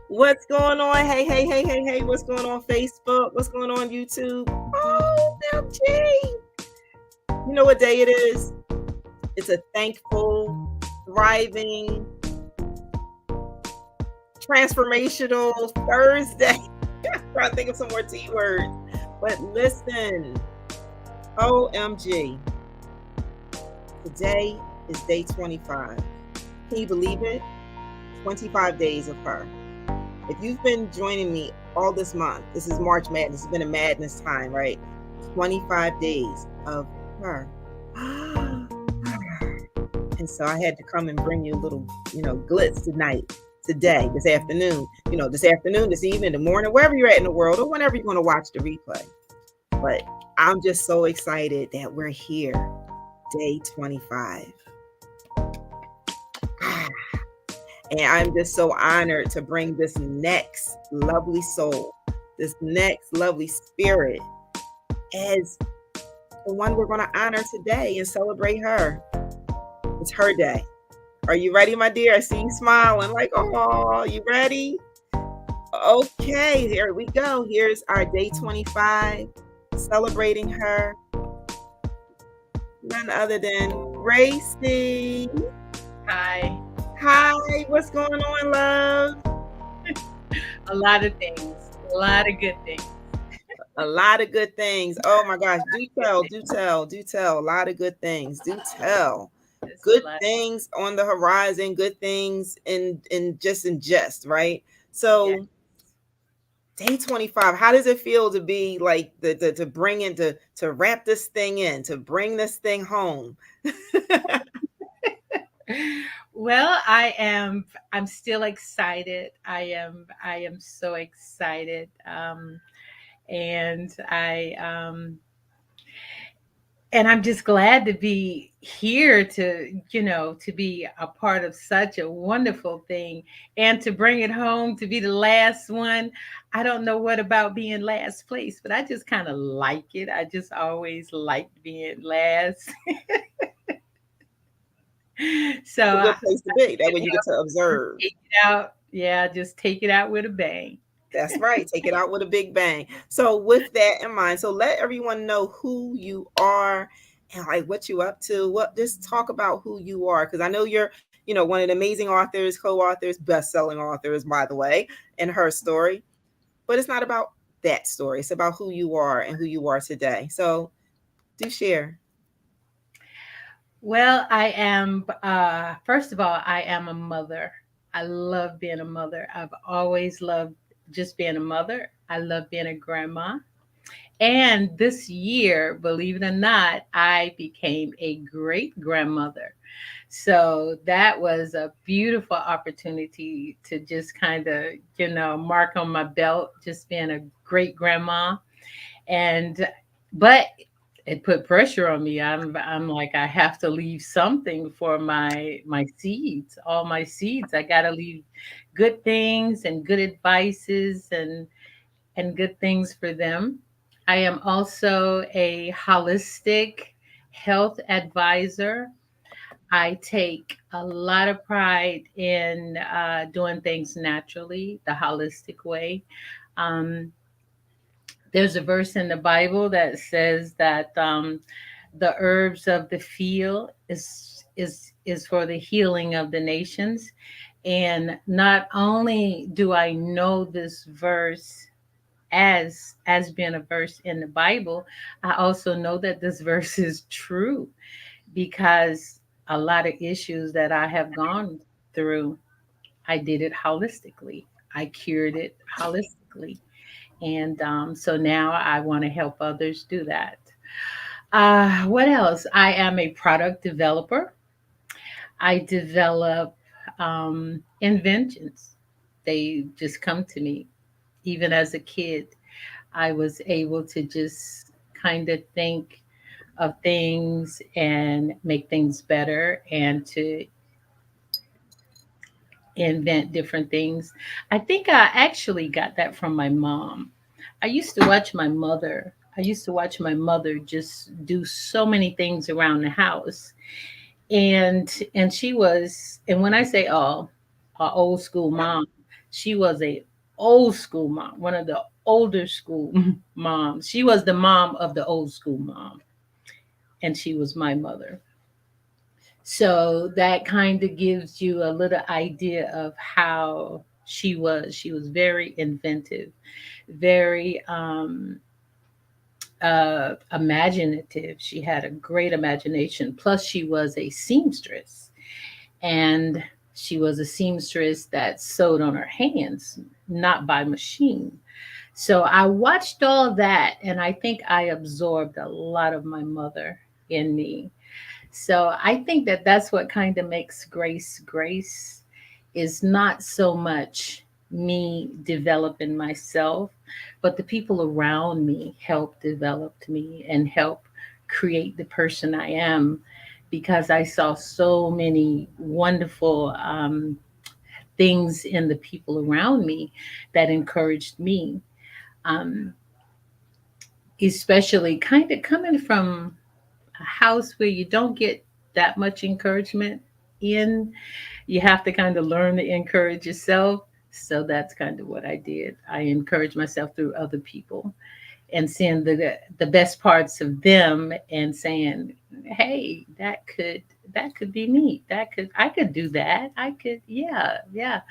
What's going on? Hey, hey, hey, hey, hey. What's going on Facebook? What's going on YouTube? Oh, MG. You know what day it is? It's a thankful, thriving, transformational Thursday. Trying to think of some more T words. But listen, OMG. Today is day 25. Can you believe it? 25 days of her. If you've been joining me all this month, this is March Madness. It's been a madness time, right? 25 days of her. And so I had to come and bring you a little, glitz tonight, today, this afternoon, this evening, the morning, wherever you're at in the world, or whenever you're going to watch the replay. But I'm just so excited that we're here, day 25. And I'm just so honored to bring this next lovely soul, this next lovely spirit as the one we're going to honor today and celebrate her. It's her day. Are you ready, my dear? I see you smiling like, oh, you ready? Okay, here we go. Here's our day 25, celebrating her. None other than Gracie. Hi. Hi, what's going on, love? A lot of things. A lot of good things. A lot of good things. Oh my gosh. Do tell, do tell, do tell. A lot of good things. Do tell. Good things on the horizon, good things in jest, right? So day 25, how does it feel to be like to bring in to wrap this thing in, to bring this thing home? Well, I'm still excited. I am so excited. And I'm just glad to be here to be a part of such a wonderful thing and to bring it home to be the last one. I don't know what about being last place, but I just kind of like it. I just always liked being last. So It's a good place to be. That way you get to observe. take it out. Yeah, just take it out with a bang. That's right. Take it out with a big bang. So with that in mind, so let everyone know who you are and like what you up to. What just talk about who you are, because I know you're, one of the amazing authors, co-authors, best-selling authors, by the way, in HERStory. But it's not about that story. It's about who you are and who you are today. So do share. Well, I am, first of all, I am a mother. I love being a mother. I've always loved just being a mother. I love being a grandma. And this year, believe it or not, I became a great grandmother. So that was a beautiful opportunity to just kind of, mark on my belt, just being a great grandma. And, but it put pressure on me. I'm like, I have to leave something for my seeds, all my seeds. I got to leave good things and good advices and good things for them. I am also a holistic health advisor. I take a lot of pride in doing things naturally, the holistic way. Um, there's a verse in the Bible that says that the herbs of the field is for the healing of the nations. And not only do I know this verse as being a verse in the Bible, I also know that this verse is true because a lot of issues that I have gone through, I did it holistically. I cured it holistically. And so now I want to help others do that. What else? I am a product developer. I develop inventions. They just come to me. Even as a kid, I was able to just kind of think of things and make things better and to invent different things. I think I actually got that from my mom. I used to watch my mother. I used to watch my mother just do so many things around the house. And she was, and when I say, oh, a old school mom, She was a old school mom, one of the older school moms. She was the mom of the old school mom, and she was my mother. So that kind of gives you a little idea of how she was. She was very inventive, very imaginative. She had a great imagination. Plus, she was a seamstress, and she was a seamstress that sewed on her hands, not by machine. So I watched all that, and I think I absorbed a lot of my mother in me. So I think that that's what kind of makes Grace Grace, is not so much me developing myself, but the people around me help develop me and help create the person I am, because I saw so many wonderful things in the people around me that encouraged me. Um, Especially kind of coming from a house where you don't get that much encouragement in, you have to kind of learn to encourage yourself. So that's kind of what I did. I encouraged myself through other people and seeing the best parts of them and saying, "Hey, that could be me. That could I could do that. I could, yeah, yeah."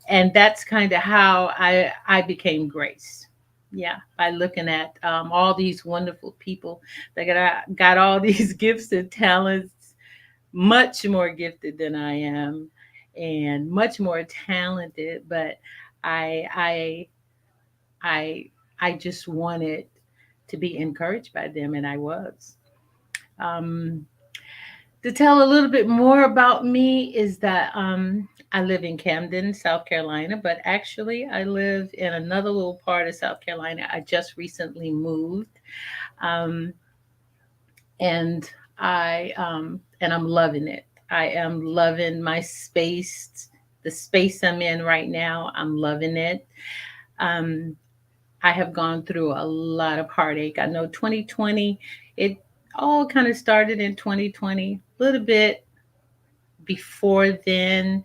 And that's kind of how I became Grace. Yeah, by looking at all these wonderful people that got all these gifts and talents, much more gifted than I am, and much more talented. But I I I I just wanted to be encouraged by them, and I was. Um, to tell a little bit more about me is that I live in Camden, South Carolina, but actually I live in another little part of South Carolina. I just recently moved, um, and I'm loving it. I am loving my space, the space I'm in right now. I'm loving it. Um, I have gone through a lot of heartache. I know 2020, it all kind of started in 2020, a little bit before then,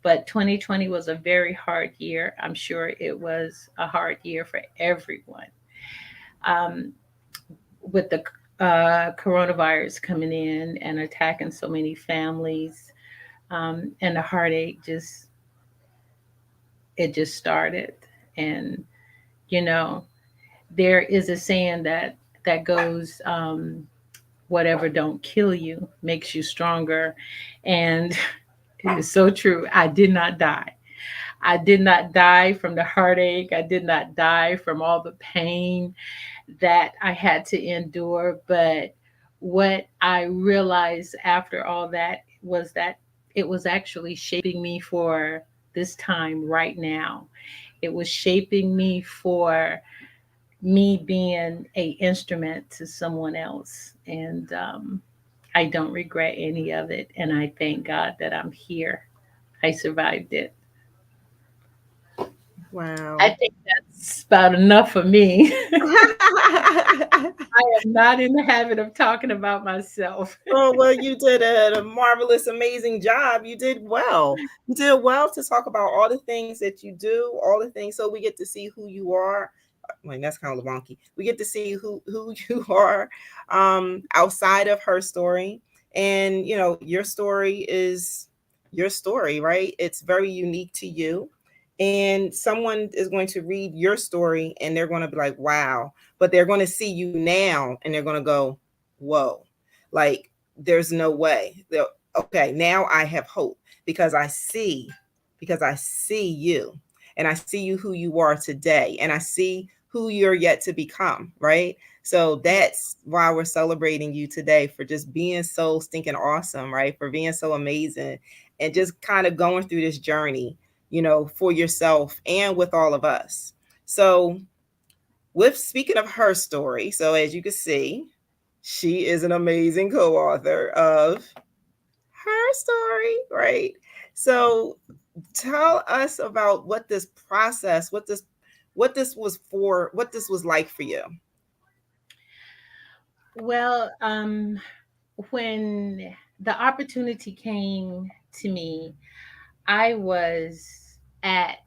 but 2020 was a very hard year. I'm sure it was a hard year for everyone. Um, with the coronavirus coming in and attacking so many families, and the heartache just started. And you know, there is a saying that goes, whatever don't kill you makes you stronger. And it is so true. I did not die. I did not die from the heartache. I did not die from all the pain that I had to endure. But what I realized after all that was that it was actually shaping me for this time right now. It was shaping me for me being a instrument to someone else. And I don't regret any of it. And I thank God that I'm here. I survived it. I Wow. think that's about enough for me. I am not in the habit of talking about myself. Oh, well, you did a marvelous, amazing job. You did well. You did well to talk about all the things that you do, all the things, so we get to see who you are. Like that's kind of wonky. We get to see who you are outside of her story, and you know your story is your story, right? It's very unique to you, and someone is going to read your story and they're going to be like, "Wow!" But they're going to see you now and they're going to go, "Whoa!" Like there's no way. Okay, now I have hope because I see you and I see you who you are today and I see who you're yet to become, right? So Yeah. that's why we're celebrating you today for just being so stinking awesome, right? For being so amazing and just kind of going through this journey, you know, for yourself and with all of us. So, with speaking of her story, so as you can see, she is an amazing co-author of her story, right? So tell us about what this process, what this was for, what this was like for you. Well, when the opportunity came to me, I was at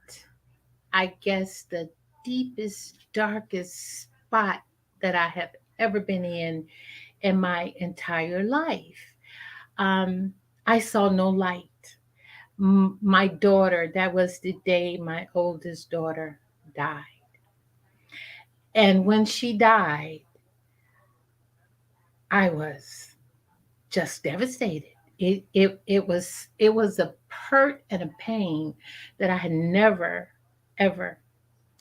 I guess, the deepest, darkest spot that I have ever been in my entire life. Um, I saw no light. My daughter, that was the day my oldest daughter died. And when she died, I was just devastated. It was a hurt and a pain that I had never ever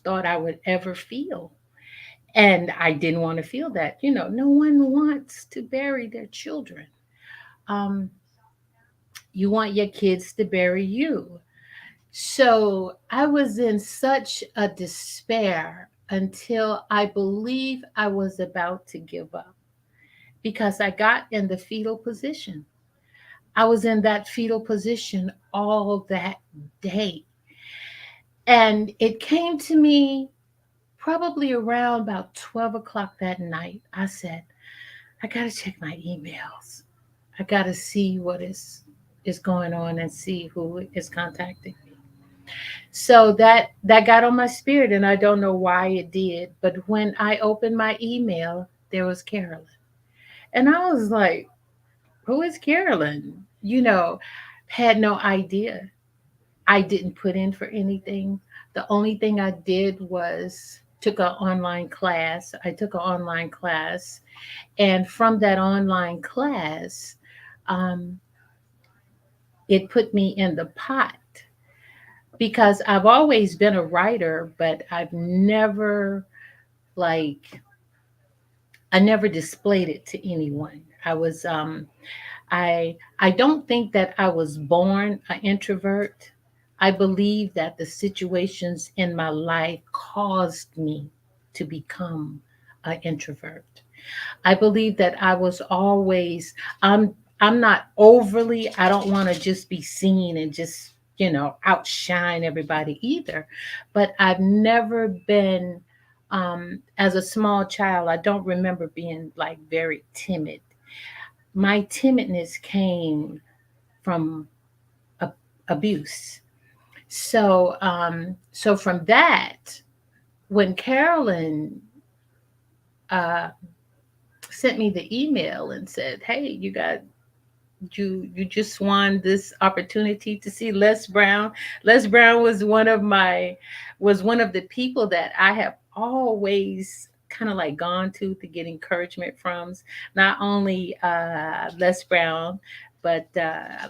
thought I would ever feel. And I didn't want to feel that. No one wants to bury their children. Um, you want your kids to bury you. So I was in such a despair until I believe I was about to give up because I got in the fetal position. I was in that fetal position all that day. And it came to me probably around about 12 o'clock that night. I said, I got to check my emails. I got to see what is going on and see who is contacting me. So that got on my spirit, and I don't know why it did, but when I opened my email, there was Carolyn. And I was like, who is Carolyn? Had no idea. I didn't put in for anything. The only thing I did was took an online class. I took an online class, and from that online class, um, it put me in the pot because I've always been a writer, but like I never displayed it to anyone. I don't think that I was born an introvert. I believe that the situations in my life caused me to become an introvert. I believe that I was always I'm not overly, I don't want to just be seen and just, outshine everybody either. But I've never been as a small child, I don't remember being like very timid. My timidness came from a, abuse. So from that, when Carolyn uh, sent me the email and said, "Hey, you just won this opportunity to see Les Brown." Les Brown was one of the people that I have always kind of like gone to get encouragement from. Not only Les Brown, but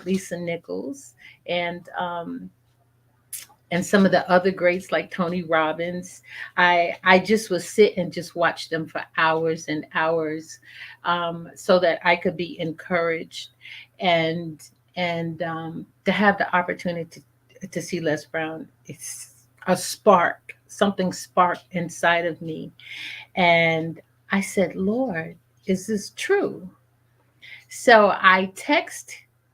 Lisa Nichols and some of the other greats like Tony Robbins. I just would sit and just watch them for hours and hours, so that I could be encouraged and to have the opportunity to see Les Brown. It's a spark, something sparked inside of me, and I said, Lord, is this true? So I text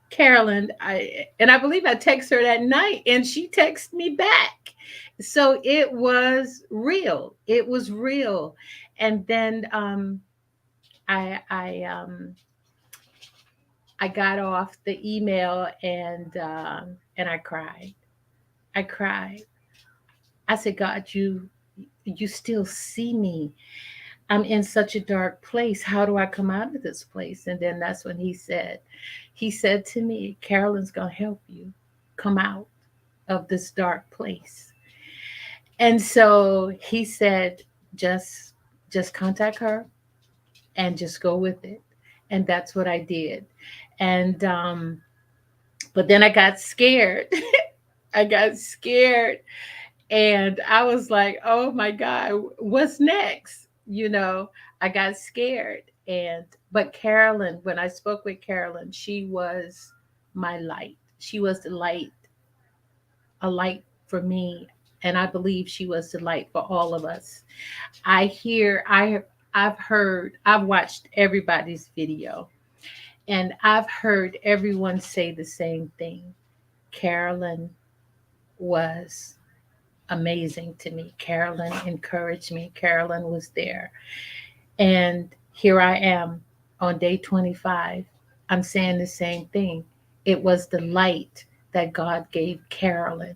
Carolyn, and I believe I text her that night, and she texted me back. So it was real. It was real. And then I I um, I got off the email and I cried. I cried. I said, God, you still see me. I'm in such a dark place. How do I come out of this place? And then that's when he said to me, Carolyn's going to help you come out of this dark place. And so he said, just just contact her and just go with it. And that's what I did. And but then I got scared. I got scared and I was like, "Oh my God, what's next?" I got scared, and but Carolyn, when I spoke with Carolyn, she was my light. She was the light, a light for me, and I believe she was the light for all of us. I've heard, I've watched everybody's video, and I've heard everyone say the same thing. Carolyn was amazing to me. Carolyn encouraged me. Carolyn was there. And here I am on day 25. I'm saying the same thing. It was the light that God gave Carolyn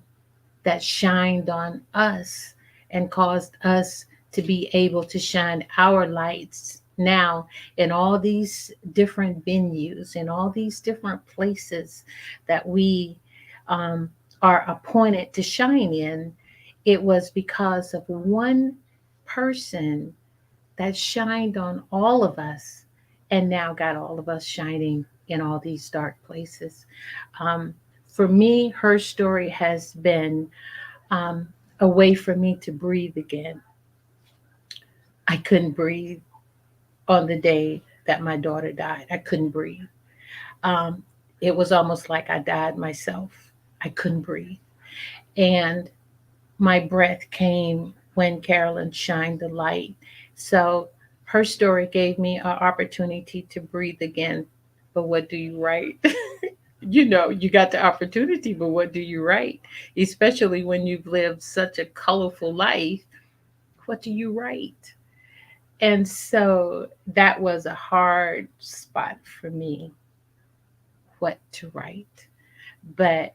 that shined on us and caused us to be able to shine our lights now in all these different venues, in all these different places that we um, are appointed to shine in. It was because of one person that shined on all of us and now got all of us shining in all these dark places. Um, for me, her story has been um, a way for me to breathe again. I couldn't breathe on the day that my daughter died. I couldn't breathe. Um, it was almost like I died myself. I couldn't breathe. And my breath came when Carolyn shined the light. So her story gave me an opportunity to breathe again. But what do you write? You got the opportunity, but what do you write? Especially when you've lived such a colorful life, what do you write? And so that was a hard spot for me, what to write. But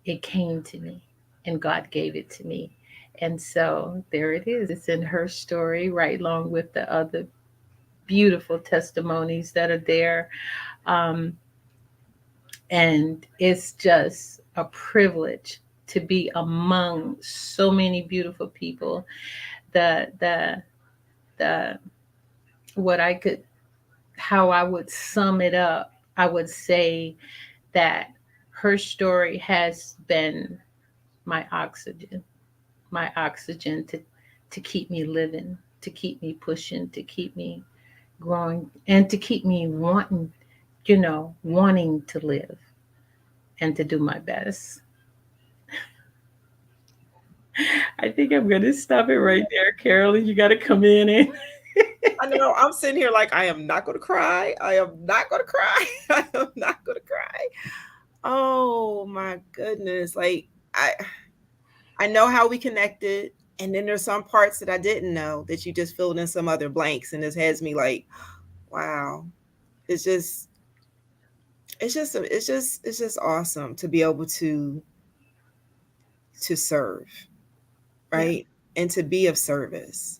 it came to me and God gave it to me. And so there it is. It's in her story, right along with the other beautiful testimonies that are there. Um, and it's just a privilege to be among so many beautiful people. The what I could how I would sum it up, I would say that her story has been my oxygen, my oxygen to keep me living, to keep me pushing, to keep me growing, and to keep me wanting to live and to do my best. I think I'm going to stop it right there, Carolyn. You got to come in and I know I'm sitting here like I am not gonna cry. I am not gonna cry. I am not gonna cry. Oh my goodness. Like I know how we connected. And then there's some parts that I didn't know that you just filled in some other blanks. And this has me like, wow. It's just it's just awesome to be able to serve, yeah, right? And to be of service.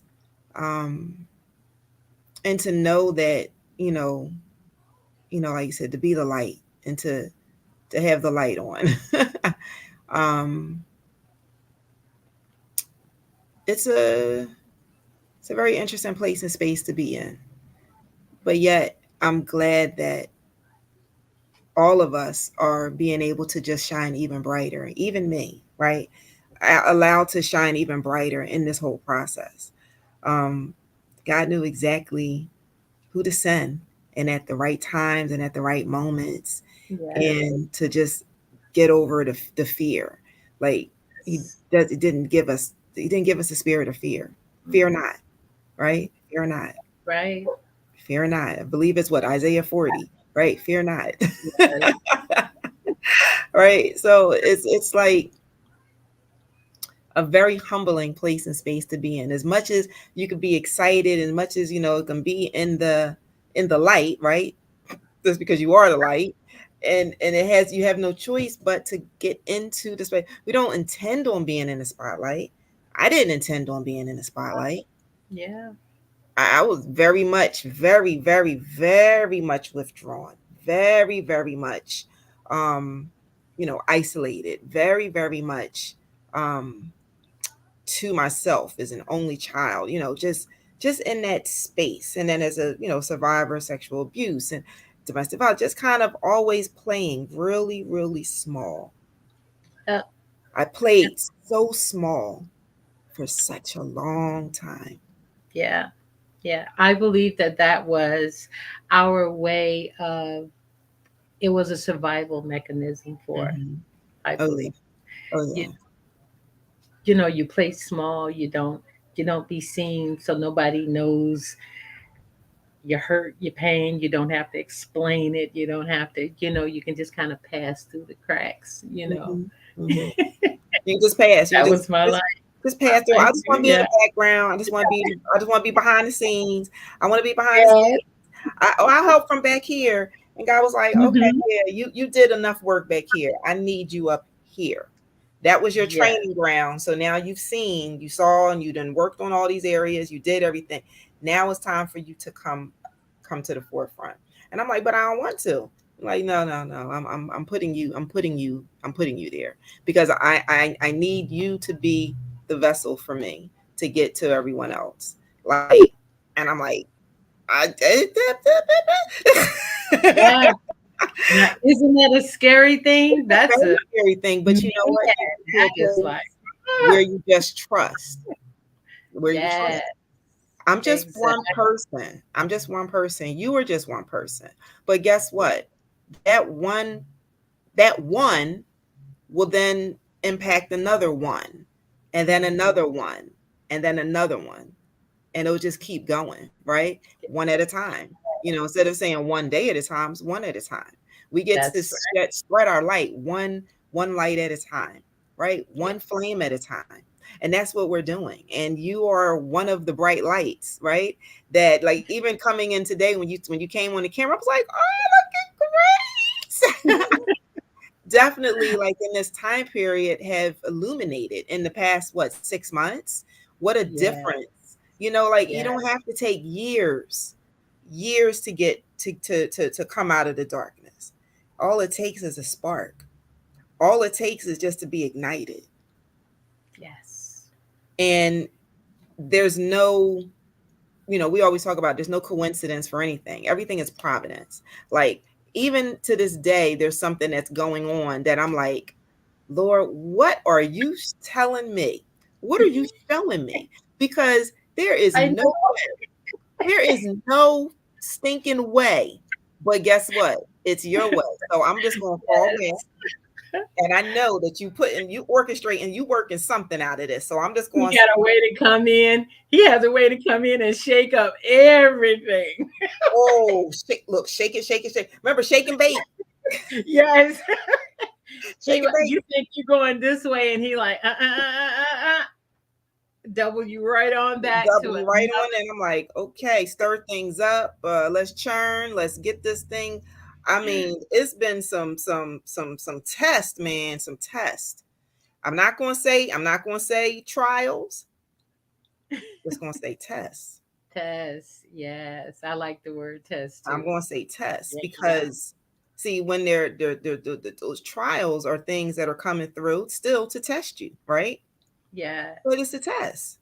Um and to know that, you know, like you said, to be the light and to have the light on. um it's a very interesting place and space to be in. But yet I'm glad that all of us are being able to just shine even brighter, even me, right? Allowed to shine even brighter in this whole process. Um, God knew exactly who to send and at the right times and at the right moments, yes, and to just get over the fear. Like he didn't give us a spirit of fear. Fear not, right? Fear not. right, Fear not. I believe it's what Isaiah 40, right? Fear not. yes, Right? So it's like a very humbling place and space to be in. As much as you could be excited, as much as it can be in the light, right? Just because you are the light. And it has you have no choice but to get into the space. We don't intend on being in the spotlight. I didn't intend on being in the spotlight. yeah, I was very much, very, very, very much withdrawn, very, very much, um, isolated, very, very much, um, to myself as an only child, just in that space. And then as a, survivor of sexual abuse and domestic violence, just kind of always playing really, really small. uh, I played so small for such a long time. yeah, yeah. I believe that that was our way of. It was a survival mechanism for us. Hmm. I Oh yeah. believe. Oh You, yeah. you play small. You don't be seen, so nobody knows your hurt, your pain. You don't have to explain it. You don't have to. You can just kind of pass through the cracks. Hmm. Hmm. You can just pass. You That just was my just life. just pass through. My I life just too. want to be in Yeah. the background. I just want to be behind the scenes. I want to be behind the Right. scenes. I help from back here. And God was like, okay, Hmm. yeah, you did enough work back here. I need you up here. That was your Yeah. training ground. So now you've seen, you saw, and you done worked on all these areas. You did everything. Now it's time for you to come to the forefront. And I'm like, but I don't want to. I'm like, no, no, no. I'm putting you there because I need you to be the vessel for me to get to everyone else. Like, and I'm like, I did that. Yeah. Now, isn't that a scary thing? That's Very a scary thing, but you know man. what? You get to I a just place like, where ah, you just trust, where you yes, trust. I'm just one exactly. person. I'm just one person. You are just one person. But guess Yeah. what? That one, that one will then impact another one, and then Hmm. another one, and then another one. And it'll just keep going, right? One at a time. You know, instead of saying one day at a time, it's one at a time. We get to That's right. spread our light one light at a time, right? Yeah. One flame at a time. And that's what we're doing. And you are one of the bright lights, right? That like even coming in today when you came on the camera, I was like, oh, look at Grace. Definitely like in this time period have illuminated in the past what 6 months. What a Yeah. difference. You know, like you Yeah. don't have to take years to get to come out of the darkness. All it takes is a spark. All it takes is just to be ignited. Yes. And there's no, we always talk about there's no coincidence for anything. Everything is providence. Like even to this day, there's something that's going on that I'm like, Lord, what are you telling me? What are you showing me? Because I know. there is no stinking way. But guess what? It's your way. So I'm just gonna fall back. Yes. And I know that you orchestrate and you working something out of this. So I'm just He going to got a way to come in. He has a way to come in and shake up everything. oh shake, look, shake it, shake it, shake. Remember, shake and bake, Yes. shake and bake. You think you're going this way, and he like, double you right on back to Double it. you right on, and I'm like, okay, stir things up. Let's churn. Let's get this thing. I mean, it's been some test, man, some test. I'm not gonna say trials. Just gonna say tests. Test. Yes. I like the word test I'm too. gonna say tests Yeah. because see, when those trials are things that are coming through still to test you, right? Yeah. But it's a test.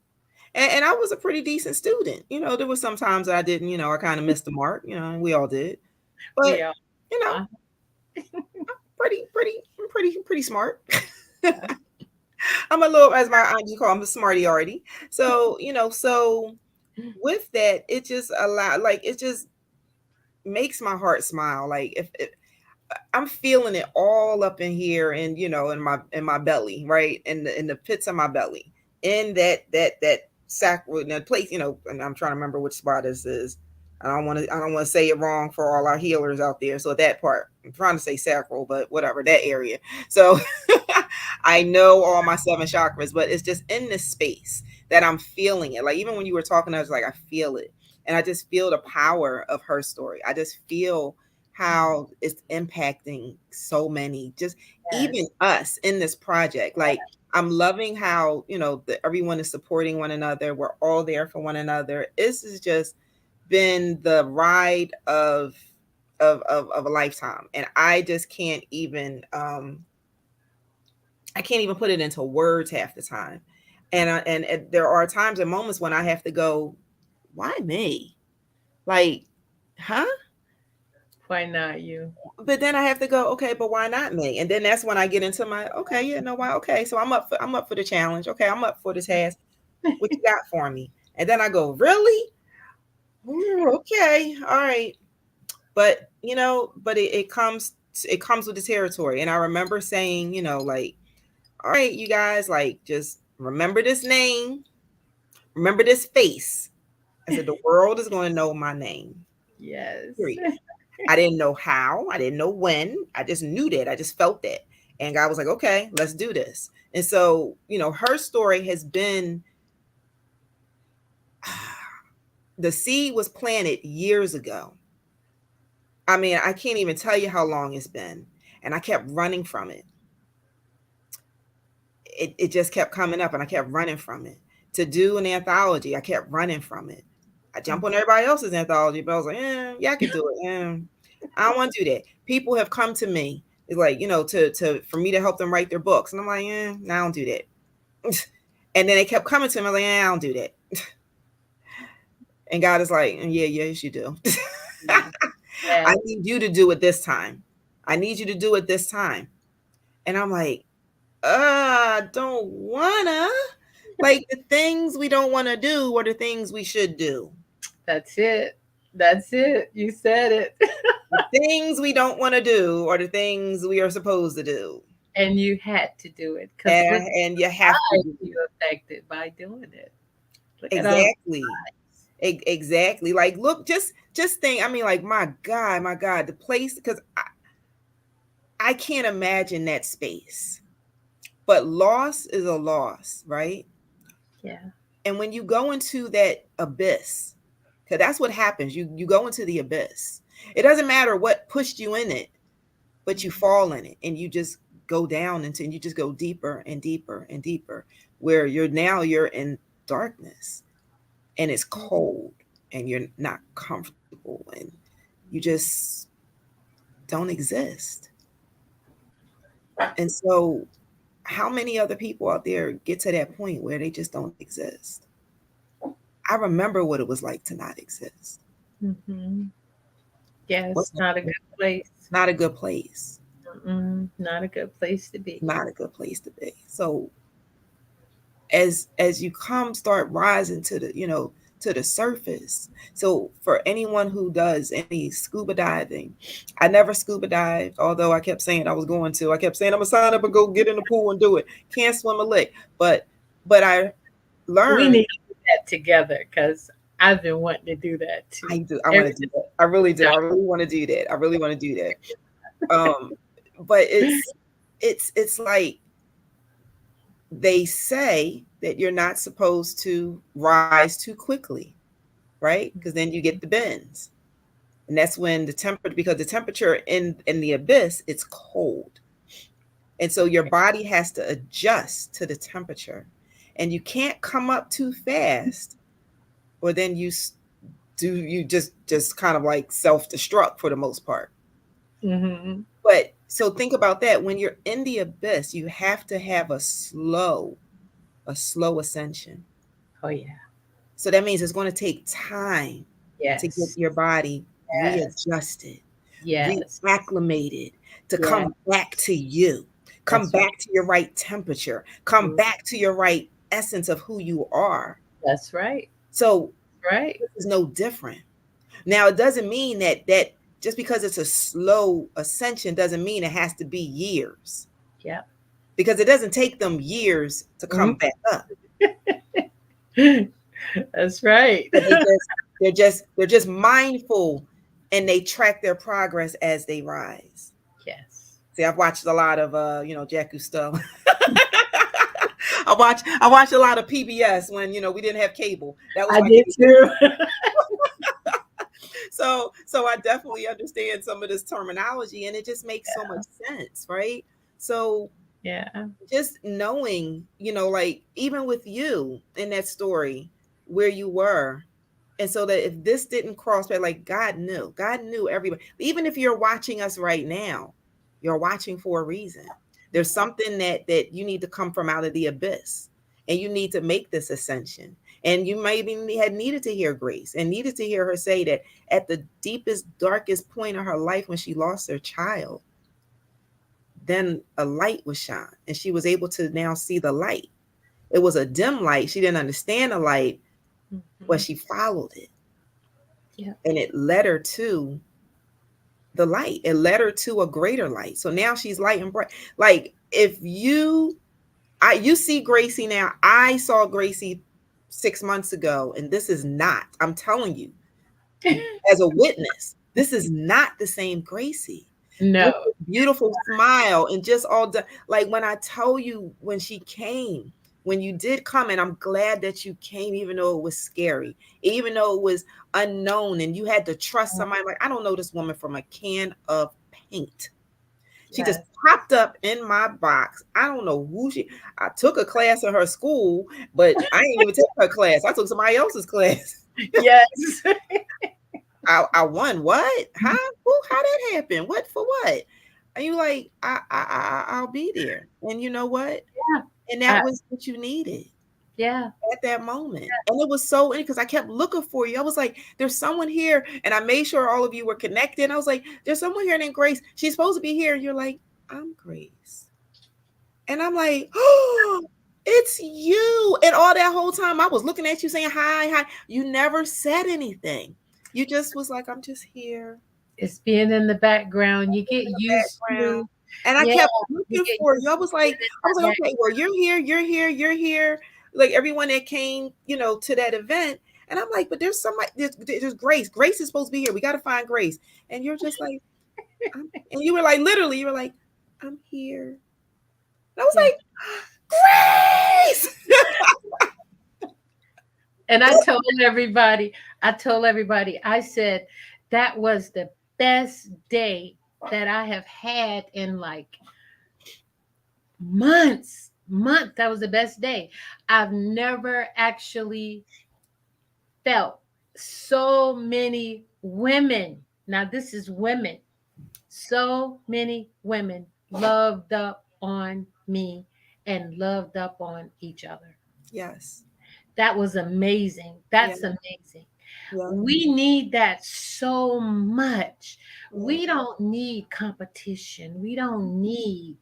And I was a pretty decent student. There was some times that I didn't, I kind of missed the mark, we all did. We But, are. you know, Uh, pretty smart. I'm a little, as my auntie call, I'm a smarty already. So, so with that, it just like, it just makes my heart smile. Like, if I'm feeling it all up in here and in my belly, right? In the pits of my belly. In that sacral that place, and I'm trying to remember which spot this is. I don't want to say it wrong for all our healers out there. So that part, I'm trying to say sacral, but whatever, that area. So I know all my seven chakras, but it's just in this space that I'm feeling it. Like even when you were talking, I was like, I feel it. And I just feel the power of her story. I just feel how it's impacting so many, just even yes. us in this project. Like I'm loving how everyone is supporting one another. We're all there for one another. This has just been the ride of a lifetime, and I just can't even put it into words half the time. And there are times and moments when I have to go, why me? Like, huh? Why not you? But then I have to go, okay, but why not me? And then that's when I get into my, okay, yeah, no, why? Okay, so I'm up for the challenge. Okay, I'm up for the task. What you got for me? And then I go, really? Ooh, okay, all right. But it comes with the territory. And I remember saying, like, all right, you guys, like, just remember this name, remember this face. I said the world is going to know my name. Yes. Period. I didn't know how, I didn't know when. I just knew that. I just felt that. And God was like, okay, let's do this. And so, her story has been the seed was planted years ago. I mean, I can't even tell you how long it's been. And I kept running from it. it just kept coming up and I kept running from it. To do an anthology, I kept running from it. I jump on everybody else's anthology, but I was like, yeah, I could do it. I don't want to do that. People have come to me, it's like, to for me to help them write their books. And I'm like, no, I don't do that. And then they kept coming to me, like, I don't do that. And God is like, yeah, yes, you do. I Yes, need you to do it this time. I need you to do it this time. And I'm like, I don't wanna. Like the things we don't want to do are the things we should do. that's it. That's it. You said it. The things we don't want to do are the things we are supposed to do. And you had to do it because look And you at have to do you it. affected by doing it. Look at all. Exactly. Exactly. Like, look, just think. I mean, like, my God, the place, because I can't imagine that space. But loss is a loss, right? Yeah. And when you go into that abyss, because that's what happens, you go into the abyss. It doesn't matter what pushed you in it, but you fall in it and you just go down into and you just go deeper and deeper and deeper, where you're in darkness and it's cold and you're not comfortable and you just don't exist. And so how many other people out there get to that point where they just don't exist? I remember what it was like to not exist. Hmm. Yes, What's not a good place. not a good place. Mm-mm, not a good place to be. Not a good place to be. So as you come start rising to to the surface. So for anyone who does any scuba diving, I never scuba dived, although I kept saying I was going to. I kept saying I'm gonna sign up and go get in the pool and do it. Can't swim a lick, but I We learned. need to do that together because I've been wanting to do that too. I do. I want Every to do that. I really do. time. I really want to do that. I really want to do that. But it's like they say that you're not supposed to rise too quickly, right? Because then you get the bends, and that's when the temperature, because the temperature in the abyss, it's cold, and so your body has to adjust to the temperature, and you can't come up too fast, or then you just kind of like self destruct for the most part. Hmm. But so think about that, when you're in the abyss, you have to have a slow ascension. Oh yeah. So that means it's going to take time to get Yes. your body Yes. readjusted, Yes. reacclimated, to Yeah. come back to you, come That's right. back to your right temperature, come Mhm. back to your right essence of who you are. That's right. So Right. this is no different. Now, it doesn't mean that just because it's a slow ascension doesn't mean it has to be years, Yeah. because it doesn't take them years to come Mhm. back up. That's right. But they're just mindful, and they track their progress as they rise. Yes. See, I've watched a lot of Jack Cousteau. I watched a lot of PBS when we didn't have cable. That was I my did cable. too. So I definitely understand some of this terminology, and it just makes so much sense, right? So Yeah. just knowing, like even with you in that story where you were. And so that if this didn't cross path, like God knew everybody. Even if you're watching us right now, you're watching for a reason. There's something that you need to come from out of the abyss, and you need to make this ascension. And you maybe had needed to hear Grace and needed to hear her say that at the deepest, darkest point of her life, when she lost her child, then a light was shone, and she was able to now see the light. It was a dim light. She didn't understand the light, but Mhm. she followed it, Yeah. and it led her to the light. It led her to a greater light. So now she's light and bright. Like if you see Gracie now, I saw Gracie 6 months ago, and this is not, I'm telling you, as a witness, this is not the same Gracie. No. With this beautiful smile and just all done. Like when I tell you, when she came, when you did come, and I'm glad that you came, even though it was scary, even though it was unknown, and you had to trust somebody. Like, I don't know this woman from a can of paint. She just Yes. popped up in my box. I don't know who she. I took a class in her school, but I didn't even take her class. I took somebody else's class. Yes. I won what? Huh? Who? How that happened? What for what? And you like, I'll be there. And you know what? Yeah. And that was what you needed Yeah. at that moment. And it was so because I kept looking for you. I was like, there's someone here. And I made sure all of you were connected. I was like, there's someone here named Grace. She's supposed to be here. And you're like, I'm Grace. And I'm like, oh, it's you. And all that whole time I was looking at you saying hi, hi. You never said anything. You just was like, I'm just here It's being in the background. You get in the used background. to, And I yeah, kept you looking get for you. used to I was like, being okay, well, you're here, you're here, you're here. Like everyone that came, to that event. And I'm like, but there's somebody, there's Grace. Grace is supposed to be here. We got to find Grace. And you're just like, and you were like, literally, you were like, I'm here. And I was in there. like, Grace. And I told everybody, I said that was the best day that I have had in like months. Months. That was the best day. I've never actually felt so many women. Now, this is women. So many women loved up on me and loved up on each other. Yes. That was amazing. Yeah. That's amazing. Yeah. We need that so much. Yeah. We don't need competition. We don't need,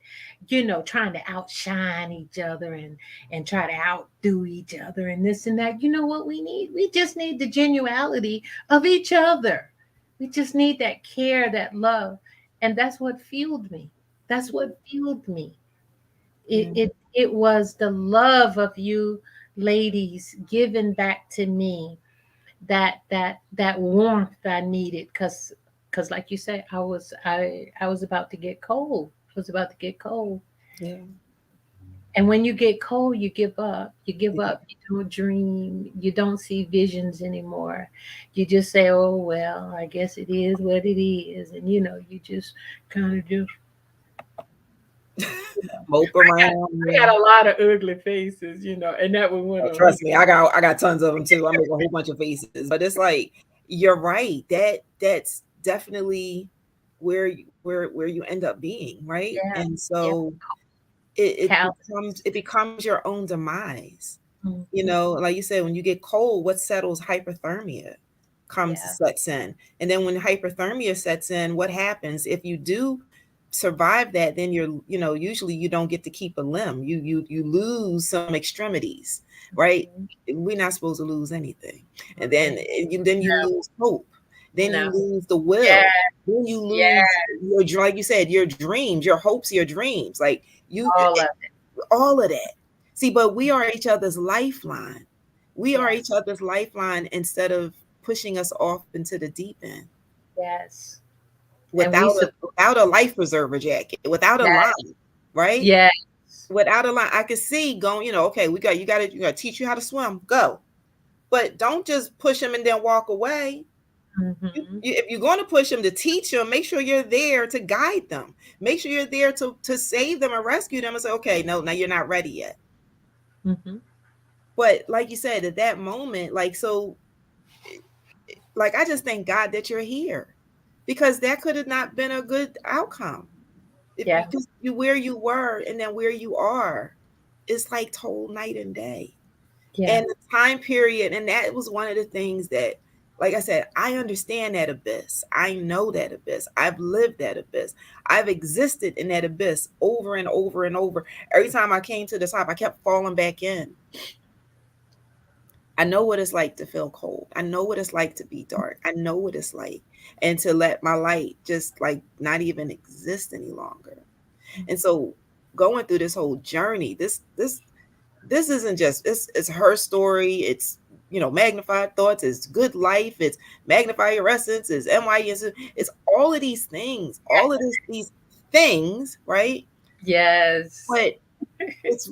trying to outshine each other and try to outdo each other and this and that. You know what we need? We just need the genuality of each other. We just need that care, that love. And that's what fueled me. That's what fueled me. It Yeah. it it was the love of you ladies given back to me, that warmth I needed, because like you said, I was about to get cold. I was about to get cold. Yeah. And when you get cold, you give up. You give up. You don't dream. You don't see visions anymore. You just say, "Oh well, I guess it is what it is," and you just kind of just. Mope around. I Yeah. got a lot of ugly faces, and that was one Oh, of them. trust me, I got tons of them too. I make a whole bunch of faces, but it's like you're right. That's definitely where you end up being, right? Yeah, And yeah, so it callous. becomes your own demise. Mhm. Like you said, when you get cold, what settles? Hypothermia comes Yeah. sets in. And then when hyperthermia sets in, what happens? If you do survive that, then usually you don't get to keep a limb. You lose some extremities, right? Mhm. We're not supposed to lose anything. And then Mm-mm. you No, lose hope. Then you no. lose the will. Yes, Then you lose yes, like you said, your dreams, your hopes, your dreams. Like you all of it. all of that. See, but we are each other's lifeline. We are each Yes, other's lifeline instead of pushing us off into the deep end yes. And we without a support. without a life preserver jacket, without a Yes, line, right? yes. Without a line, I could see going. Okay, you got to teach you how to swim. Go, but don't just push them and then walk away. Hmm. If you're going to push them to teach them, make sure you're there to guide them. Make sure you're there to save them and rescue them and say, okay, no, now you're not ready yet. Hmm. But like you said, at that moment, like I just thank God that you're here because that could have not been a good outcome. If Yeah, because you where you were and then where you are, it's like total night and day. yeah. And the time period, and that was one of the things that, like I said, I understand that abyss. I know that abyss. I've lived that abyss. I've existed in that abyss over and over and over. Every time I came to the top, I kept falling back in. I know what it's like to feel cold. I know what it's like to be dark. I know what it's like. And to let my light just like not even exist any longer. And so going through this whole journey, this isn't just it's her story. It's magnified thoughts, it's good life, it's magnify your essence, it's MYS, it's all of these things, all of these things, right? Yes. But it's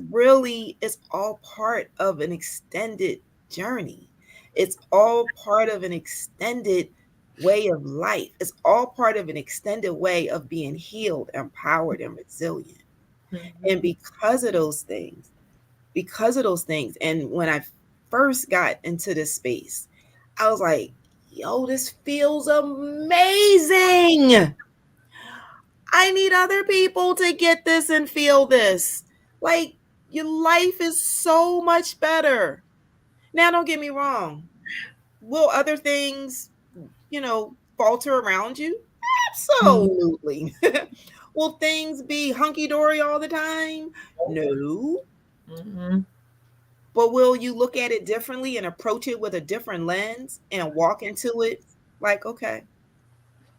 all part of an extended journey. It's all part of an extended way of life. It's all part of an extended way of being healed, empowered, and resilient. And Mhm. because of those things, and when I first got into this space, I was like, yo, this feels amazing. I need other people to get this and feel this. Like, your life is so much better. Now, don't get me wrong. Will other things, falter around you? Mhm. Absolutely. Will things be hunky dory all the time? No. Mhm. But will you look at it differently and approach it with a different lens and walk into it like, okay,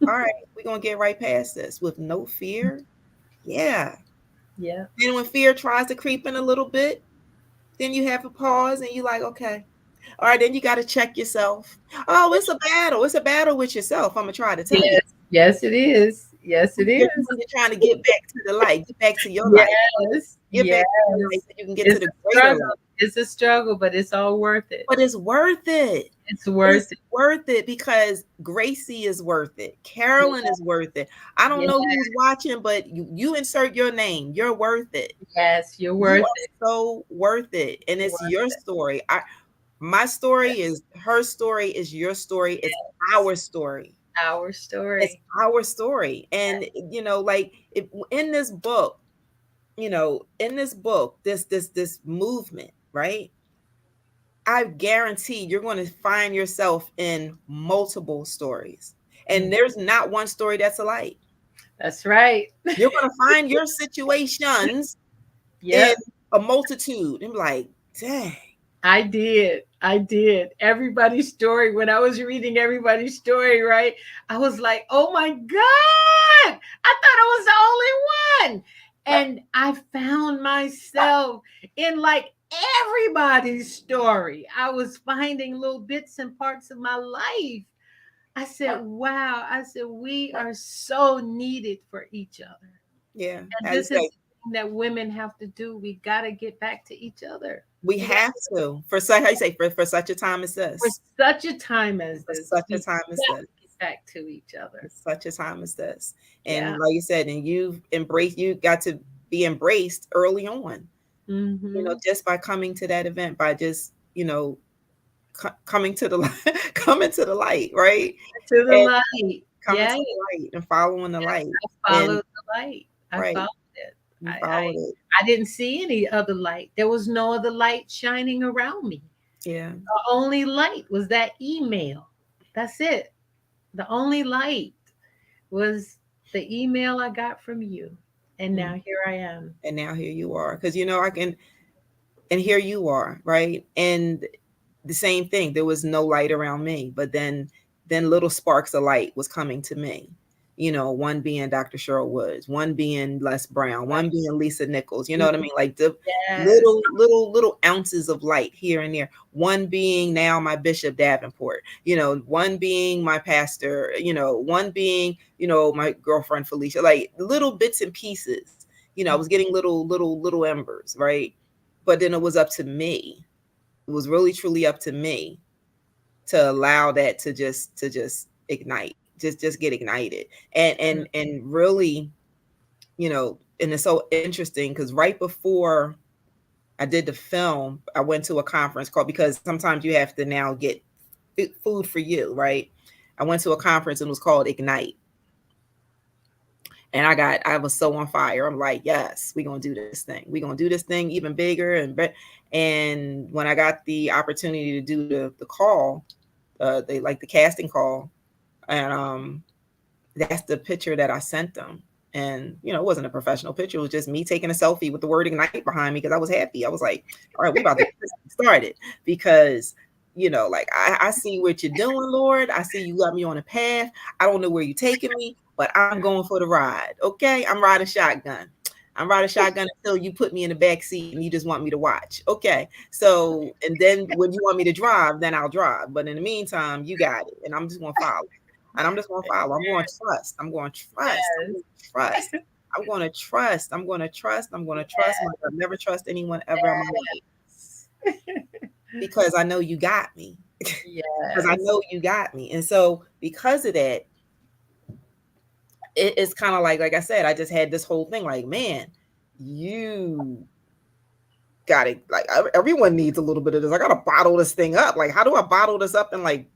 all right, we're going to get right past this with no fear? Yeah. Yeah. Then when fear tries to creep in a little bit, then you have a pause and you're like, okay. All right, then you got to check yourself. Oh, it's a battle. It's a battle with yourself. I'm going to try to tell you. Yes. Yes, it is. Yes, it You're, is. you're trying to get back to the light, get back to your life, Yes. get back Yes. to your life so you can get to It's the a greater struggle. life. It's a struggle, but it's all worth it. But it's worth it. It's worth It's it. worth it because Gracie is worth it. Yeah. Carolyn is worth it. I don't Yeah. know who's watching, but you insert your name. You're worth it. Yes, you're You worth it. are so worth it. And it's Worth your it. story. My story is her story is your story. It's Yes. our story. Our It's story. our story. And like in this book, this movement, right? I guarantee you're going to find yourself in multiple stories. And Mm. there's not one story that's alike. That's right. You're going to find your situations in Yep. a multitude. And be like, dang, I did. I did. Everybody's story. When I was reading everybody's story, right? I was like, oh my God. I thought I was the only one. And I found myself in like everybody's story. I was finding little bits and parts of my life. I said, wow. I said, we are so needed for each other. yeah, And how you this is say, the thing that women have to do. We got to get back to each other. we We got have to, for such, how you say, for such a time as for this, such a time as for this, such a we time as got this. to get back to each other. For such a time as this. And Yeah. like you said, and you got to be embraced early on, Mm-hmm. just by coming to that event, by just, coming to the light, coming to the light, right? To the And light. coming to Yeah. the light and following the Yes. light. I And followed the light. I right, followed it. you I, I followed it. I didn't see any other light. There was no other light shining around me. Yeah. The only light was that email. That's it. The only light was the email I got from you. And Mm. now here I am. And now here you are, because I can, and here you are, right? And the same thing, there was no light around me, but then little sparks of light was coming to me. One being Dr. Cheryl Woods, one being Les Brown, one being Lisa Nichols. You know what I mean? Like the Yes. little ounces of light here and there. One being now my Bishop Davenport. One being my pastor. One being my girlfriend Felicia. Like little bits and pieces. I was getting little embers, right? But then it was up to me. It was really truly up to me to allow that to just ignite, just get ignited. And really, and it's so interesting because right before I did the film, I went to a conference called, because sometimes you have to now get food for you, right? I went to a conference and it was called Ignite. And I was so on fire. I'm like, yes, we're gonna do this thing. We're gonna do this thing even bigger and when I got the opportunity to do the call, they like the casting call, and that's the picture that I sent them. And it wasn't a professional picture. It was just me taking a selfie with the word Ignite behind me because I was happy. I was like, all right, we about to get this started, because like I see what you're doing, Lord. I see you got me on a path. I don't know where you're taking me, but I'm going for the ride. Okay, I'm riding shotgun. I'm riding shotgun until you put me in the back seat and you just want me to watch. Okay. So, and then when you want me to drive, then I'll drive. But in the meantime, you got it. And I'm just going to follow. And I'm just going to follow. I'm going to trust. I'm going to trust. I'm going to trust. I'm going to trust. I'm going to trust. I'm going to trust. Like I've never trust anyone ever in my life, because I know you got me. because I Yes. know you got me. And so because of that, it's kind of like I said, I just had this whole thing like, man, you got it. Like everyone needs a little bit of this. I gotta bottle this thing up. Like, how do I bottle this up and like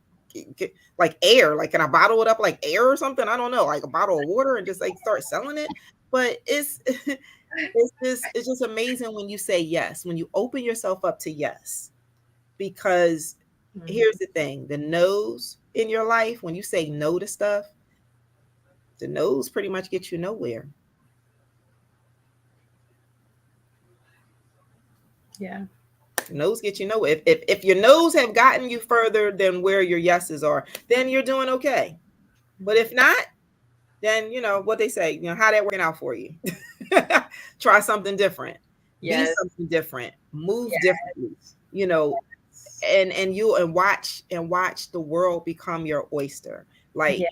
get, like air? Like, can I bottle it up like air or something? I don't know, like a bottle of water and just like start selling it. But it's it's just amazing when you say yes, when you open yourself up to yes. Because here's Mhm. the thing, the no's in your life, when you say no to stuff, the no's pretty much get you nowhere. Yeah. No's get you nowhere. If your no's have gotten you further than where your yeses are, then you're doing okay. But if not, then you know what they say, how that working out for you. Try something different. Be Yes. something different. Move differently. You know, and watch the world become your oyster. Like, Yeah.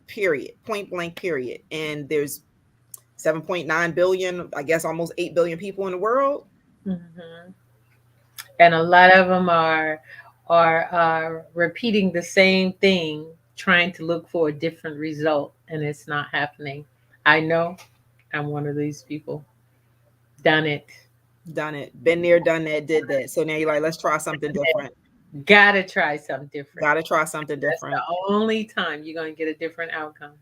period. Point blank period. And there's 7.9 billion, I guess almost 8 billion people in the world. Hmm. And a lot of them are repeating the same thing, trying to look for a different result, and it's not happening. I know I'm one of these people. Done it. Done it. Been there, done that, did that. So now you're like, let's try something different. Gotta try something different. Gotta try something That's different. the only time you're gonna get a different outcome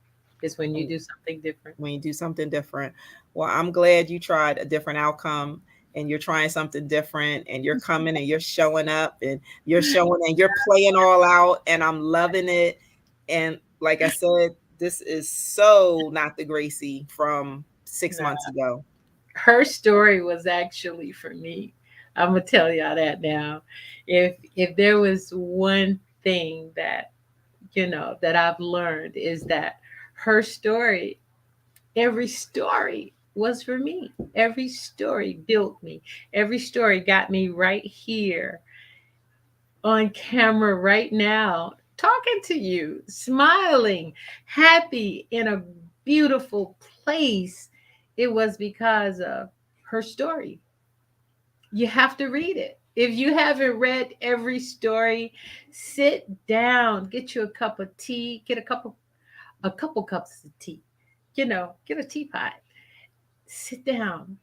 is when you do something different. When you do something different. Well, I'm glad you tried a different outcome and you're trying something different and you're coming and you're showing up and you're showing and you're playing all out and I'm loving it. And like I said, this is so not the Gracie from 6 months No. ago. Her story was actually for me. I'm gonna tell y'all that now. If there was one thing that that I've learned is that her story, every story was for me. Every story built me. Every story got me right here on camera right now, talking to you, smiling, happy in a beautiful place. It was because of her story. You have to read it. If you haven't read every story, sit down, get you a cup of tea, get a couple cups of tea. Get a teapot. Sit down,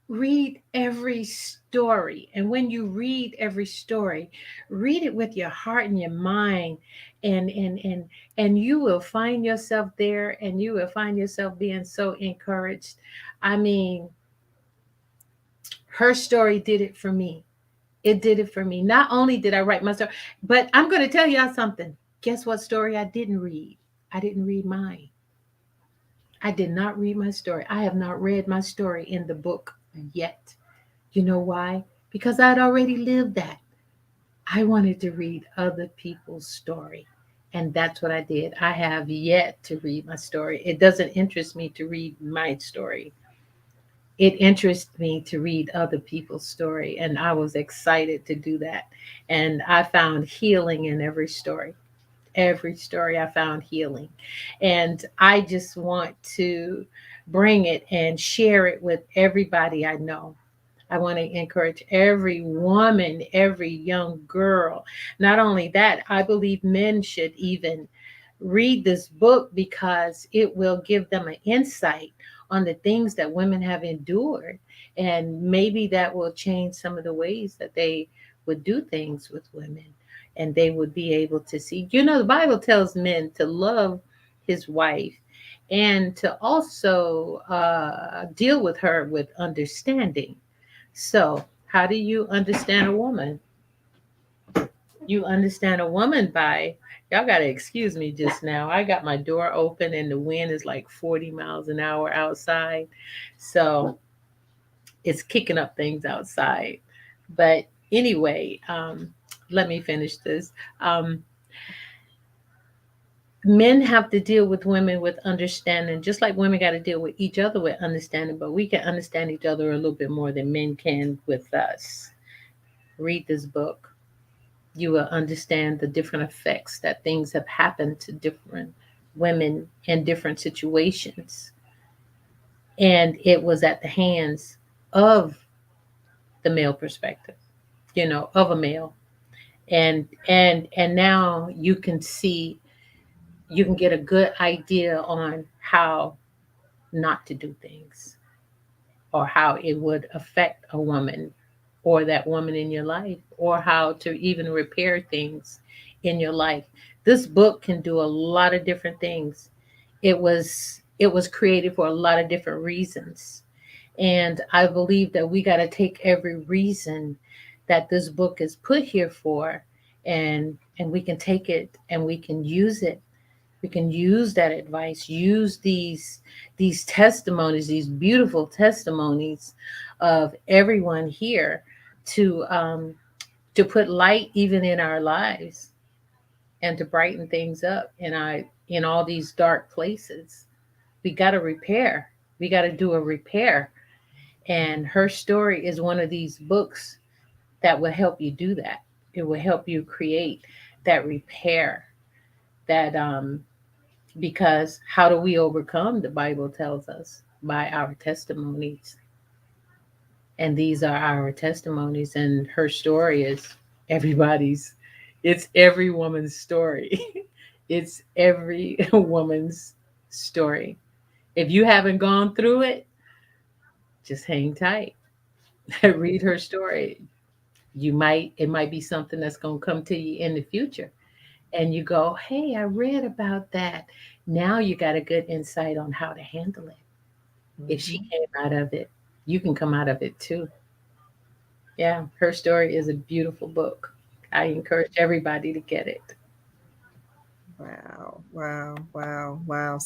read every story. And when you read every story, read it with your heart and your mind, and you will find yourself there, and you will find yourself being so encouraged. I mean, her story did it for me. It did it for me. Not only did I write my story, but I'm going to tell y'all something. Guess what story I didn't read? I didn't read mine. I did not read my story. I have not read my story in the book yet. You know why? Because I'd already lived that. I wanted to read other people's story. And that's what I did. I have yet to read my story. It doesn't interest me to read my story. It interests me to read other people's story. And I was excited to do that. And I found healing in every story. Every story I found healing. And I just want to bring it and share it with everybody I know. I want to encourage every woman, every young girl. Not only that, I believe men should even read this book because it will give them an insight on the things that women have endured. And maybe that will change some of the ways that they would do things with women. And they would be able to see. The Bible tells men to love his wife and to also deal with her with understanding. So, how do you understand a woman? You understand a woman by, y'all got to excuse me just now. I got my door open and the wind is like 40 miles an hour outside. So, it's kicking up things outside. But anyway, let me finish this. Um, Men have to deal with women with understanding, just like women got to deal with each other with understanding, but we can understand each other a little bit more than men can with us. Read this book. You will understand the different effects that things have happened to different women in different situations. And it was at the hands of the male perspective, of a male. And now you can see, you can get a good idea on how not to do things, or how it would affect a woman or that woman in your life, or how to even repair things in your life. This book can do a lot of different things. It was created for a lot of different reasons. And I believe that we got to take every reason that this book is put here for, and we can take it and we can use it. We can use that advice, use these testimonies, these beautiful testimonies of everyone here, to to put light even in our lives, and to brighten things up in all these dark places. We got to repair. We got to do a repair. And her story is one of these books that will help you do that. It will help you create that repair, that because how do we overcome? The Bible tells us by our testimonies. And these are our testimonies. And her story is everybody's, it's every woman's story. It's every woman's story. If you haven't gone through it, just hang tight. Read her story. It might be something that's going to come to you in the future. And you go, hey, I read about that. Now you got a good insight on how to handle it. If she Mhm. came out of it, you can come out of it too. Yeah, her story is a beautiful book. I encourage everybody to get it. Wow, wow, wow, wow.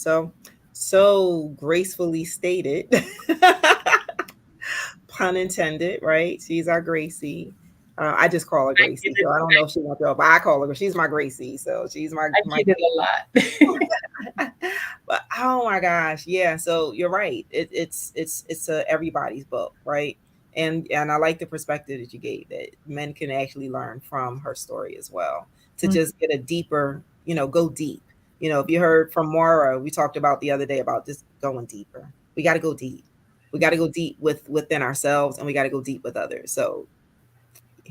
So gracefully stated. Pun intended, right? She's our Gracie. I just call her I get Gracie, it. so I don't know if she wants to, but I call her. She's my Gracie, so she's my I my. get it a lot. But oh my gosh, yeah. So you're right. It's a everybody's book, right? And I like the perspective that you gave, that men can actually learn from her story as well, to Mm, just get a deeper, go deep. If you heard from Mara, we talked about the other day about just going deeper. We got to go deep. We got to go deep within ourselves, and we got to go deep with others. So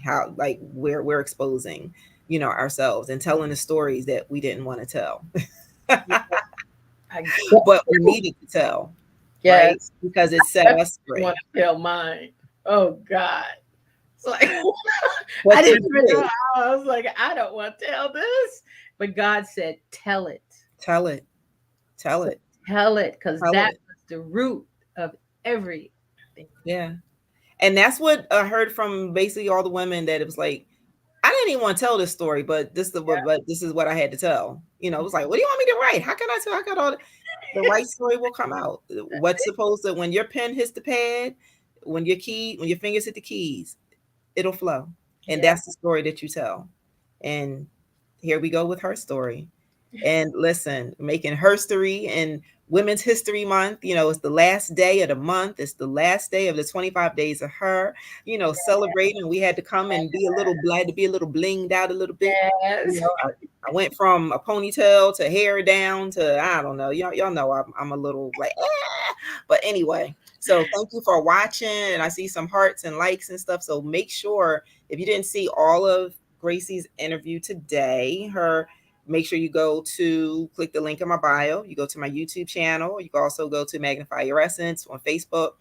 how, like, we're exposing, ourselves and telling the stories that we didn't want to tell. yeah, I But we needed to tell, right? yes, Because it set definitely us want free. to tell mine. Oh God. It's like I But you didn't even know did. how. I was like, I don't want to tell this. But God said, tell it. Tell it. Tell So it. tell it, because Tell that it. was the root of everything. Yeah. And that's what I heard from basically all the women, that it was like, I didn't even want to tell this story, but this is what I had to tell. It was like, what do you want me to write? How can I tell? I got all the right story will come out. What's supposed to, when your pen hits the pad, when your fingers hit the keys, it'll flow. And Yeah. that's the story that you tell. And here we go with her story. And listen, making HERStory and Women's History Month, it's the last day of the month. It's the last day of the 25 days of her, celebrating. We had to come and be a little glad to be a little blinged out a little bit. You Yes. know, I went from a ponytail to hair down to, I don't know. Y'all know I'm a little like, ah. But anyway, so thank you for watching. And I see some hearts and likes and stuff. So make sure, if you didn't see all of Gracie's interview today, make sure you go to click the link in my bio. You go to my YouTube channel. You can also go to Magnify Your Essence on Facebook.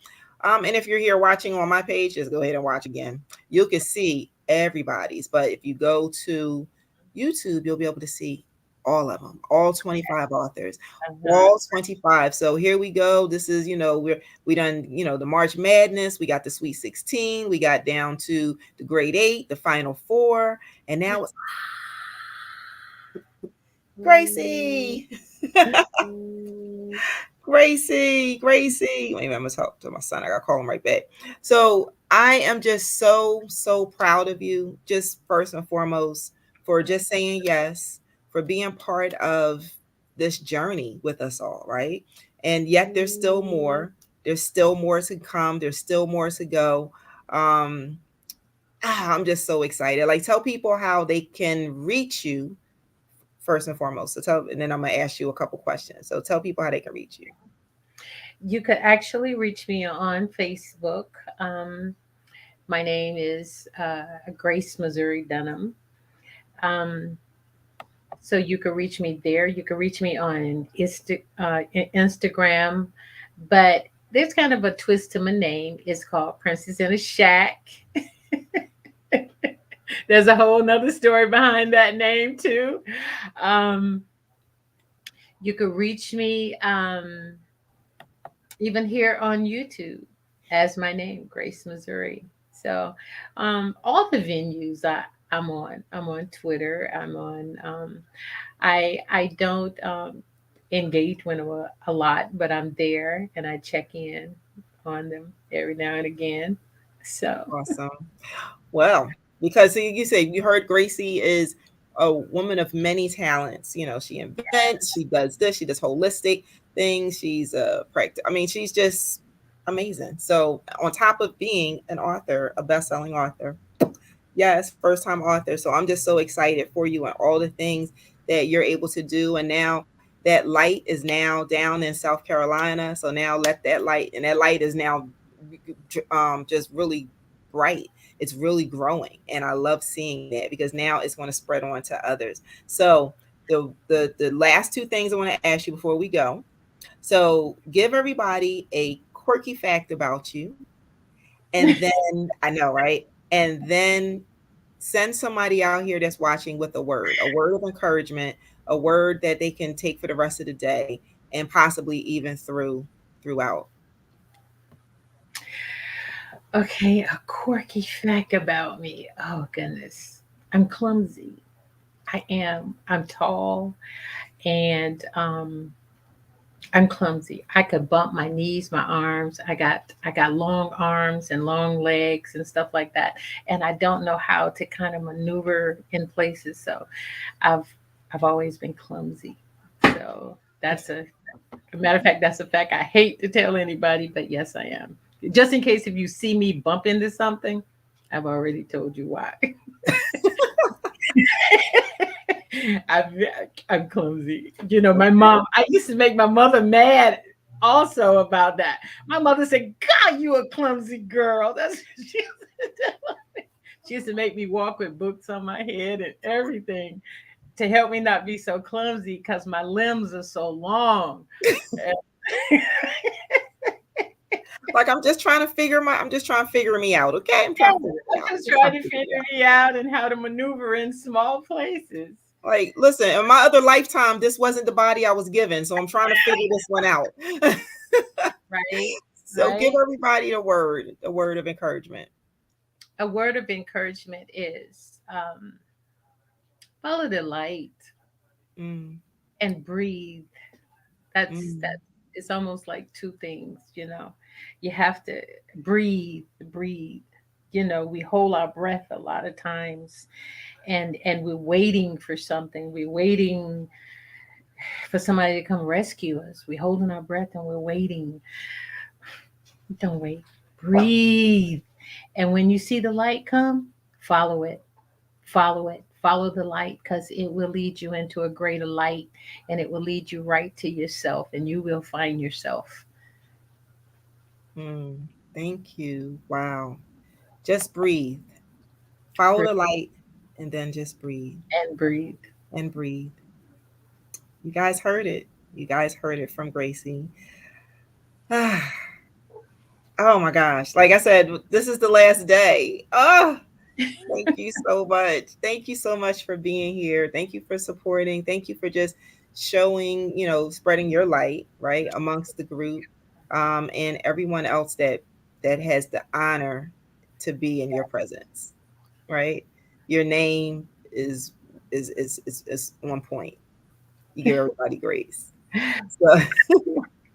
And if you're here watching on my page, just go ahead and watch again. You can see everybody's. But if you go to YouTube, you'll be able to see all of them, all 25 authors, Uh-huh. all 25. So here we go. This is, we done, the March Madness. We got the Sweet 16. We got down to the grade 8, the final 4. And now it's Gracie. Gracie. Wait a minute, I'm gonna talk to my son. I gotta call him right back. So I am just so proud of you, just first and foremost, for just saying yes, for being part of this journey with us all, right? And yet there's still more. There's still more to come. There's still more to go. Um, I'm just so excited. Like, tell people how they can reach you first and foremost. And then I'm gonna ask you a couple questions. So tell people how they can reach you. You could actually reach me on Facebook. My name is Grace Missouri Dunham. Um, so you can reach me there. You can reach me on Instagram, but there's kind of a twist to my name. It's called Princess in a Shack. There's a whole nother story behind that name too. Um, you could reach me even here on YouTube as my name, Grace Missouri. So all the venues I'm on. I'm on Twitter. I'm on. I don't engage when a lot, but I'm there and I check in on them every now and again. So Awesome. Well, because you say you heard Gracie is a woman of many talents. You know, she invents, she does this, she does holistic things. She's a practice. I mean, she's just amazing. So, on top of being an author, a best-selling author, yes, first time author. So I'm just so excited for you and all the things that you're able to do. And now that light is now down in South Carolina. So now let that light, and that light is now just really bright. It's really growing. And I love seeing that because now it's going to spread on to others. So the last two things I want to ask you before we go. So give everybody a quirky fact about you. And then I know, right? And then send somebody out here that's watching with a word of encouragement, a word that they can take for the rest of the day and possibly even throughout. okay, a quirky fact about me. Oh goodness, I'm clumsy. I am. I'm tall and I'm clumsy. I could bump my knees, my arms. I got long arms and long legs and stuff like that. And I don't know how to kind of maneuver in places. So I've I've always been clumsy. So that's a matter of fact, that's a fact I hate to tell anybody, but yes I am. Just in case if you see me bump into something, I've already told you why. I'm, I'm clumsy. You know, my mom, I used to make my mother mad also about that. My mother said, God, you a clumsy girl. That's what she used to tell me. She used to make me walk with books on my head and everything to help me not be so clumsy because my limbs are so long. Like I'm just trying to figure me out. Okay. I'm Yeah, trying to figure me I'm out. just Just trying trying to to figure me figure out. me out and how to maneuver in small places. Like, listen, in my other lifetime, this wasn't the body I was given. So I'm trying to figure this one out. Right? So give Right? everybody a word of encouragement. A word of encouragement is follow the light Mm, and breathe. That mm, it's almost like two things, you know. You have to breathe, breathe. You know, we hold our breath a lot of times and we're waiting for something. We're waiting for somebody to come rescue us. We're holding our breath and we're waiting. Don't wait. Breathe. And when you see the light come, follow it. Follow it. Follow the light because it will lead you into a greater light and it will lead you right to yourself and you will find yourself. mm. Thank you. Wow. Just breathe. Follow Breathe the light and then just breathe and breathe. and breathe. You guys heard it. You guys heard it from Gracie. Oh my gosh. Like I said, this is the last day. Oh, thank you so much. Thank you so much for being here. Thank you for supporting. Thank you for just showing, spreading your light, right, amongst the group, and everyone else that has the honor to be in your presence, right? Your name is on point. You give everybody grace. So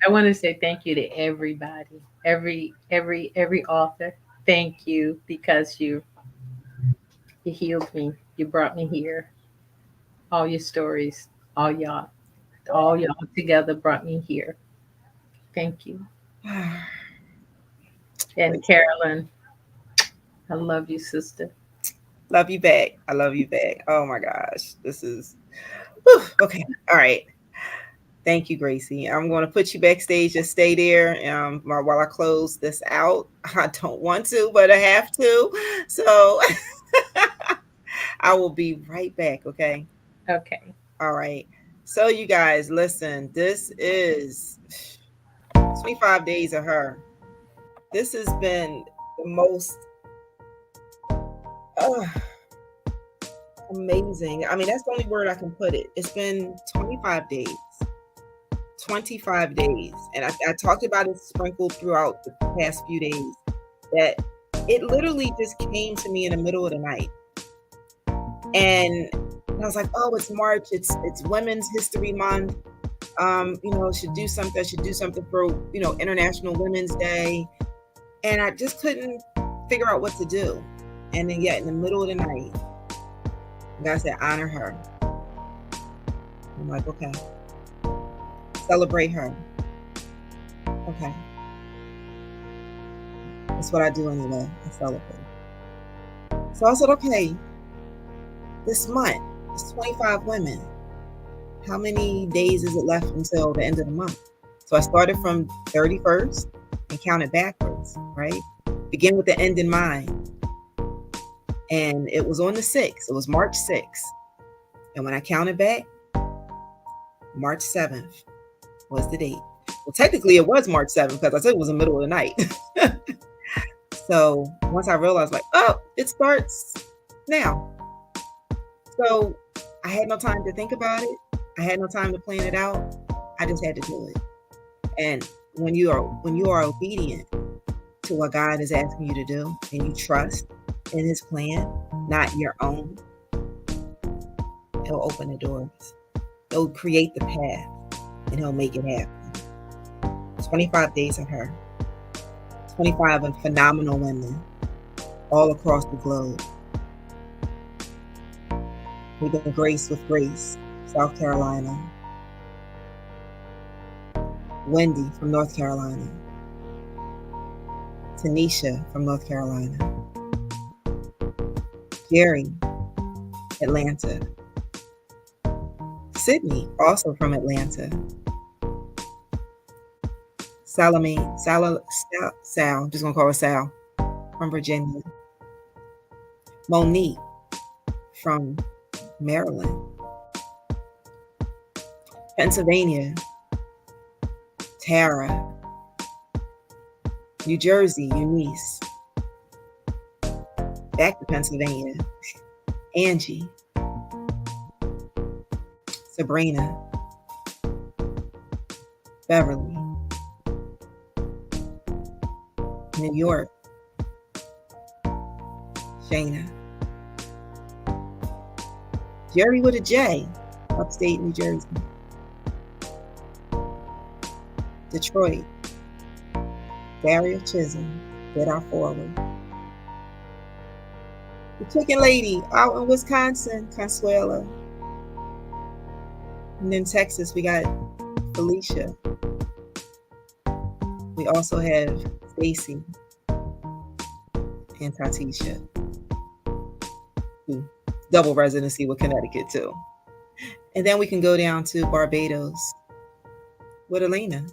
I want to say thank you to everybody, every author. Thank you because you healed me. You brought me here. All your stories, all y'all, all y'all together brought me here. Thank you. And Grace, Carolyn, I love you, sister. love you back. I love you back. Oh my gosh. This is whew, okay. All right. Thank you, Gracie. I'm going to put you backstage. Just stay there while I close this out. I don't want to, but I have to. So I will be right back, okay? Okay. All right. So, you guys, listen, this is 25 days of her. This has been the most uh, amazing. I mean, that's the only word I can put it. It's been 25 days. 25 days. And I talked about it sprinkled throughout the past few days that it literally just came to me in the middle of the night. And I was like, oh, it's March. It's Women's History Month. Should do something. I should do something for, International Women's Day. And I just couldn't figure out what to do. And then yet in the middle of the night, God said, honor her. I'm like, okay. Celebrate her. Okay. That's what I do anyway. I celebrate. So I said, okay, this month, it's 25 women. How many days is it left until the end of the month? So I started from 31st and counted backwards, right? Begin with the end in mind. And it was on the 6th. It was March 6th. And when I counted back, March 7th was the date. Well, technically it was March 7th because I said it was the middle of the night. So once I realized, like, oh, it starts now. So I had no time to think about it. I had no time to plan it out. I just had to do it. And when you are obedient to what God is asking you to do, and you trust in His plan, not your own, He'll open the doors. He'll create the path, and He'll make it happen. 25 days of her. 25 of phenomenal women all across the globe. We've been graced with Grace, South Carolina. Wendy from North Carolina. Tanisha from North Carolina. Jerry, Atlanta. Sydney, also from Atlanta. Sal, I'm just gonna call her Sal, from Virginia. Monique from Maryland. Pennsylvania, Tara. New Jersey, Eunice. Back to Pennsylvania, Angie. Sabrina. Beverly. New York, Shayna. Jerry with a J, upstate New Jersey. Detroit, Daria Chisholm, Get Our Forward. The Chicken Lady out in Wisconsin, Consuela. And then Texas, we got Felicia. We also have Stacy and Tatisha. Double residency with Connecticut too. And then we can go down to Barbados with Elena.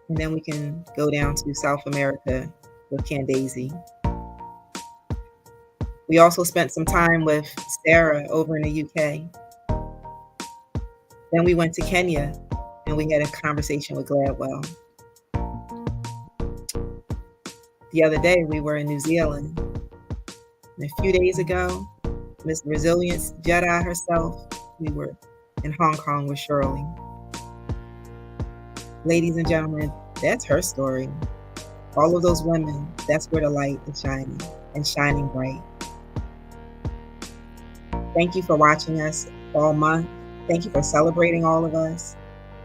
And then we can go down to South America with Candace. We also spent some time with Sarah over in the UK. Then we went to Kenya and we had a conversation with Gladwell. The other day we were in New Zealand. And a few days ago, Miss Resilience Jedi herself, we were in Hong Kong with Shirley. Ladies and gentlemen, that's her story. All of those women, that's where the light is shining, and shining bright. Thank you for watching us all month. Thank you for celebrating all of us.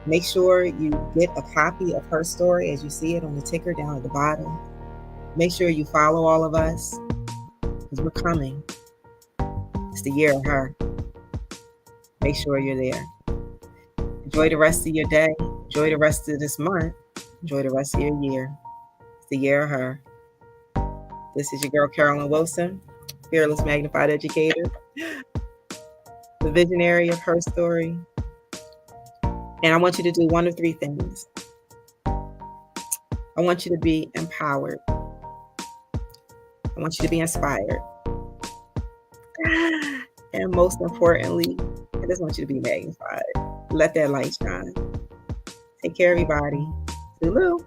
Make sure you get a copy of HERStory as you see it on the ticker down at the bottom. Make sure you follow all of us because we're coming. It's the year of her. Make sure you're there. Enjoy the rest of your day. Enjoy the rest of this month. Enjoy the rest of your year. It's the year of her. This is your girl, Carolyn Wilson, Fearless Magnified Educator, the visionary of HERStory. And I want you to do one of three things. I want you to be empowered. I want you to be inspired. And most importantly, I just want you to be magnified. Let that light shine. Take care, everybody. Toodaloo.